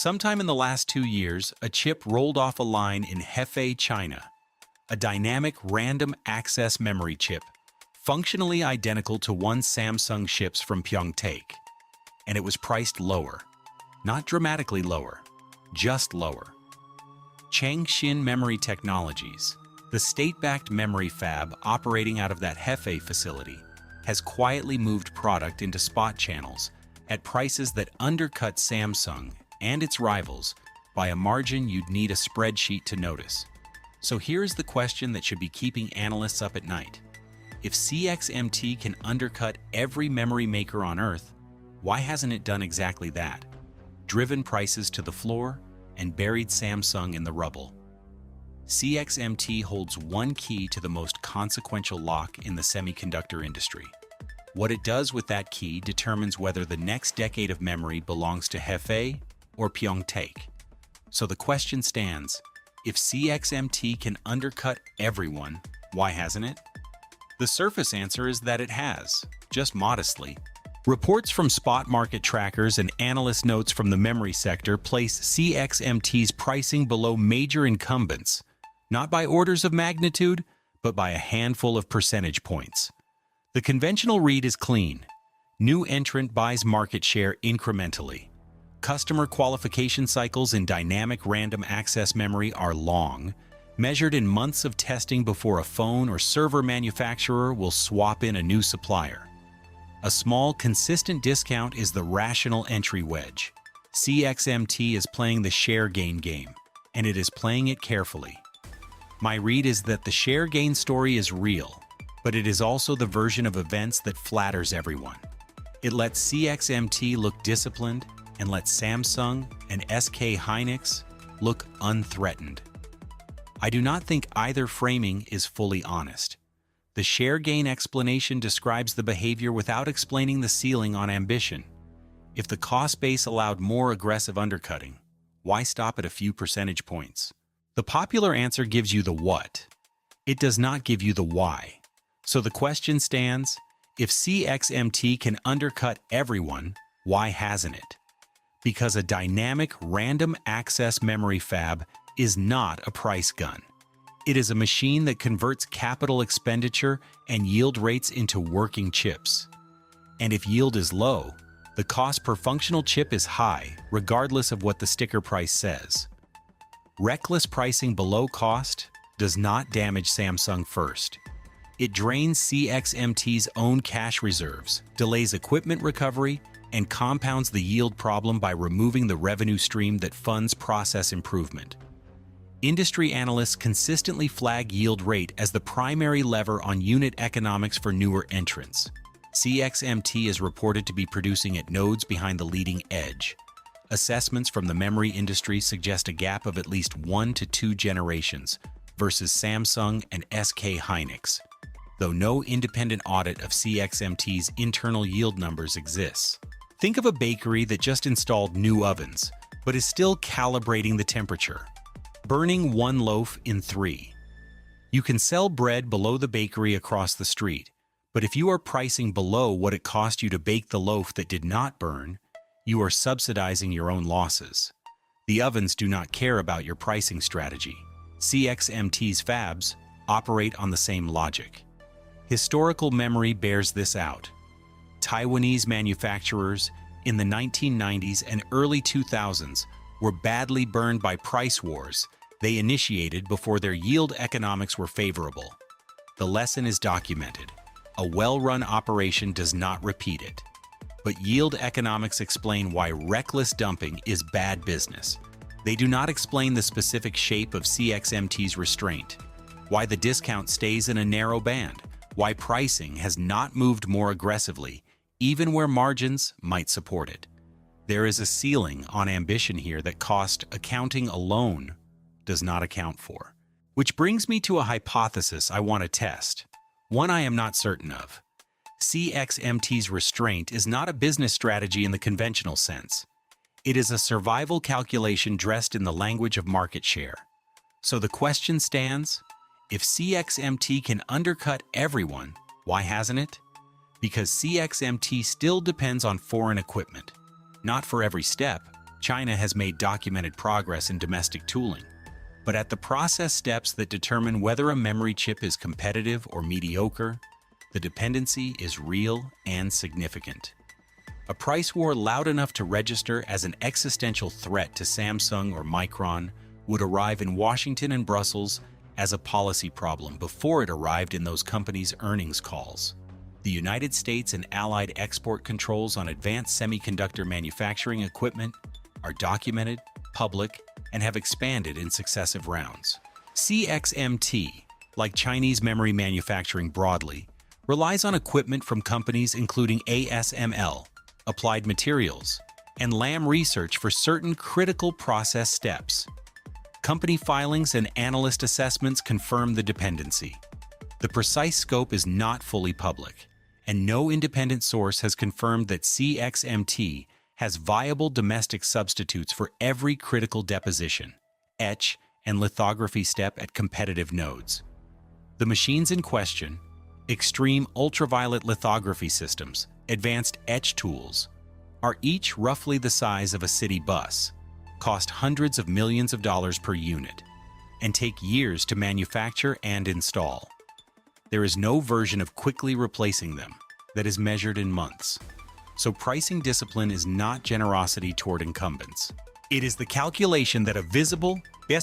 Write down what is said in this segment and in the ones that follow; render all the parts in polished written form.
Sometime in the last 2 years, a chip rolled off a line in Hefei, China. A dynamic random access memory chip, functionally identical to one Samsung ships from Pyeongtaek. And it was priced lower. Not dramatically lower, just lower. Changxin Memory Technologies, the state-backed memory fab operating out of that Hefei facility, has quietly moved product into spot channels at prices that undercut Samsung and its rivals by a margin you'd need a spreadsheet to notice. So here's the question that should be keeping analysts up at night. If CXMT can undercut every memory maker on Earth, why hasn't it done exactly that? Driven prices to the floor and buried Samsung in the rubble. CXMT holds one key to the most consequential lock in the semiconductor industry. What it does with that key determines whether the next decade of memory belongs to Hefei or Pyeongtaek. So the question stands, if CXMT can undercut everyone, why hasn't it? The surface answer is that it has, just modestly. Reports from spot market trackers and analyst notes from the memory sector place CXMT's pricing below major incumbents, not by orders of magnitude, but by a handful of percentage points. The conventional read is clean. New entrant buys market share incrementally. Customer qualification cycles in dynamic random access memory are long, measured in months of testing before a phone or server manufacturer will swap in a new supplier. A small, consistent discount is the rational entry wedge. CXMT is playing the share gain game, and it is playing it carefully. My read is that the share gain story is real, but it is also the version of events that flatters everyone. It lets CXMT look disciplined and lets Samsung and SK Hynix look unthreatened. I do not think either framing is fully honest. The share gain explanation describes the behavior without explaining the ceiling on ambition. If the cost base allowed more aggressive undercutting, why stop at a few percentage points? The popular answer gives you the what. It does not give you the why. So the question stands, if CXMT can undercut everyone, why hasn't it? Because a dynamic random access memory fab is not a price gun. It is a machine that converts capital expenditure and yield rates into working chips. And if yield is low, the cost per functional chip is high, regardless of what the sticker price says. Reckless pricing below cost does not damage Samsung first. It drains CXMT's own cash reserves, delays equipment recovery, and compounds the yield problem by removing the revenue stream that funds process improvement. Industry analysts consistently flag yield rate as the primary lever on unit economics for newer entrants. CXMT is reported to be producing at nodes behind the leading edge. Assessments from the memory industry suggest a gap of at least 1 to 2 generations versus Samsung and SK Hynix, though no independent audit of CXMT's internal yield numbers exists. Think of a bakery that just installed new ovens, but is still calibrating the temperature, burning one loaf in 3. You can sell bread below the bakery across the street, but if you are pricing below what it cost you to bake the loaf that did not burn, you are subsidizing your own losses. The ovens do not care about your pricing strategy. CXMT's fabs operate on the same logic. Historical memory bears this out. Taiwanese manufacturers in the 1990s and early 2000s were badly burned by price wars they initiated before their yield economics were favorable. The lesson is documented. A well-run operation does not repeat it. But yield economics explain why reckless dumping is bad business. They do not explain the specific shape of CXMT's restraint, why the discount stays in a narrow band, why pricing has not moved more aggressively, even where margins might support it. There is a ceiling on ambition here that cost accounting alone does not account for. Which brings me to a hypothesis I want to test, one I am not certain of. CXMT's restraint is not a business strategy in the conventional sense. It is a survival calculation dressed in the language of market share. So the question stands, if CXMT can undercut everyone, why hasn't it? Because CXMT still depends on foreign equipment. Not for every step, China has made documented progress in domestic tooling, but at the process steps that determine whether a memory chip is competitive or mediocre, the dependency is real and significant. A price war loud enough to register as an existential threat to Samsung or Micron would arrive in Washington and Brussels as a policy problem before it arrived in those companies' earnings calls. The United States and allied export controls on advanced semiconductor manufacturing equipment are documented, public, and have expanded in successive rounds. CXMT, like Chinese memory manufacturing broadly, relies on equipment from companies including ASML, Applied Materials, and Lam Research for certain critical process steps. Company filings and analyst assessments confirm the dependency. The precise scope is not fully public, and no independent source has confirmed that CXMT has viable domestic substitutes for every critical deposition, etch, and lithography step at competitive nodes. The machines in question, extreme ultraviolet lithography systems, advanced etch tools, are each roughly the size of a city bus, cost hundreds of millions of dollars per unit, and take years to manufacture and install. There is no version of quickly replacing them that is measured in months. So pricing discipline is not generosity toward incumbents. It is the calculation that a visible, a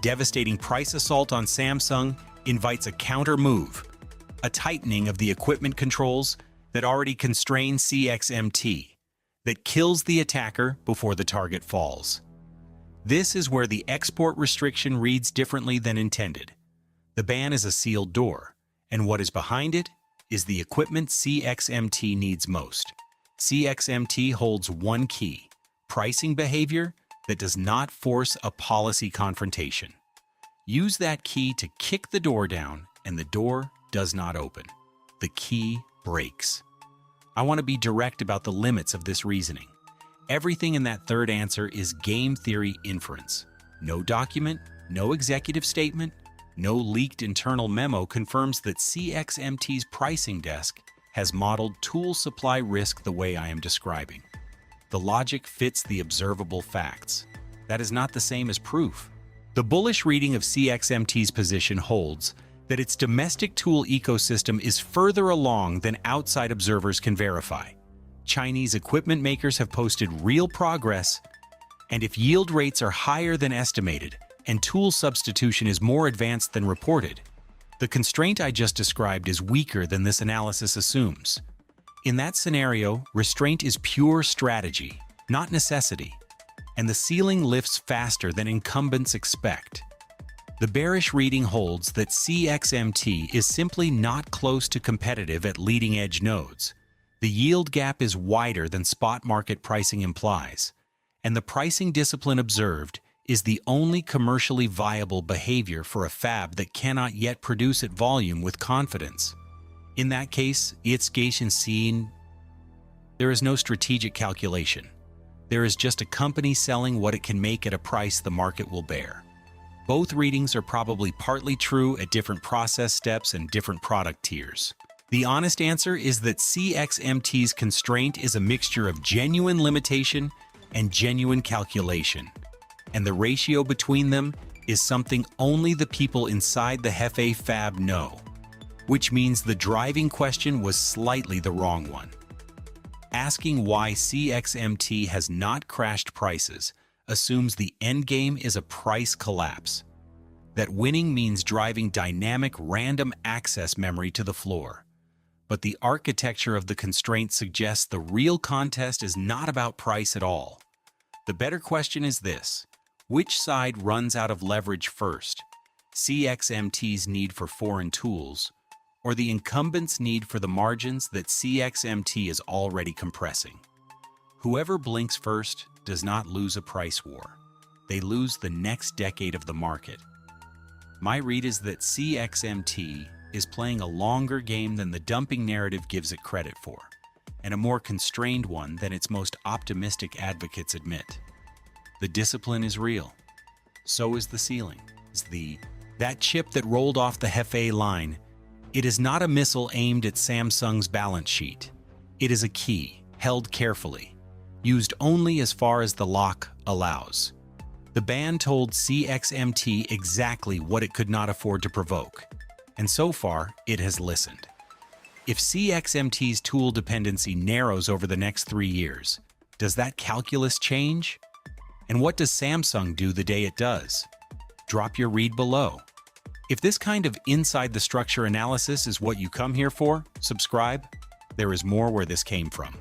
devastating price assault on Samsung invites a counter move, a tightening of the equipment controls that already constrain CXMT, that kills the attacker before the target falls. This is where the export restriction reads differently than intended. The ban is a sealed door, and what is behind it is the equipment CXMT needs most. CXMT holds one key: pricing behavior that does not force a policy confrontation. Use that key to kick the door down, and the door does not open. The key breaks. I want to be direct about the limits of this reasoning. Everything in that third answer is game theory inference. No document, no executive statement, no leaked internal memo confirms that CXMT's pricing desk has modeled tool supply risk the way I am describing. The logic fits the observable facts. That is not the same as proof. The bullish reading of CXMT's position holds that its domestic tool ecosystem is further along than outside observers can verify. Chinese equipment makers have posted real progress, and if yield rates are higher than estimated and tool substitution is more advanced than reported, the constraint I just described is weaker than this analysis assumes. In that scenario, restraint is pure strategy, not necessity, and the ceiling lifts faster than incumbents expect. The bearish reading holds that CXMT is simply not close to competitive at leading-edge nodes. The yield gap is wider than spot market pricing implies, and the pricing discipline observed is the only commercially viable behavior for a fab that cannot yet produce at volume with confidence. In that case, there is no strategic calculation. There is just a company selling what it can make at a price the market will bear. Both readings are probably partly true at different process steps and different product tiers. The honest answer is that CXMT's constraint is a mixture of genuine limitation and genuine calculation, and the ratio between them is something only the people inside the Hefei fab know, which means the driving question was slightly the wrong one. Asking why CXMT has not crashed prices assumes the endgame is a price collapse, that winning means driving dynamic random access memory to the floor. But the architecture of the constraint suggests the real contest is not about price at all. The better question is this: which side runs out of leverage first? CXMT's need for foreign tools, or the incumbent's need for the margins that CXMT is already compressing? Whoever blinks first does not lose a price war. They lose the next decade of the market. My read is that CXMT is playing a longer game than the dumping narrative gives it credit for, and a more constrained one than its most optimistic advocates admit. The discipline is real. So is the ceiling. That chip that rolled off the Hefei line, it is not a missile aimed at Samsung's balance sheet. It is a key, held carefully, used only as far as the lock allows. The ban told CXMT exactly what it could not afford to provoke, and so far, it has listened. If CXMT's tool dependency narrows over the next 3 years, does that calculus change? And what does Samsung do the day it does? Drop your read below. If this kind of inside-the-structure analysis is what you come here for, subscribe. There is more where this came from.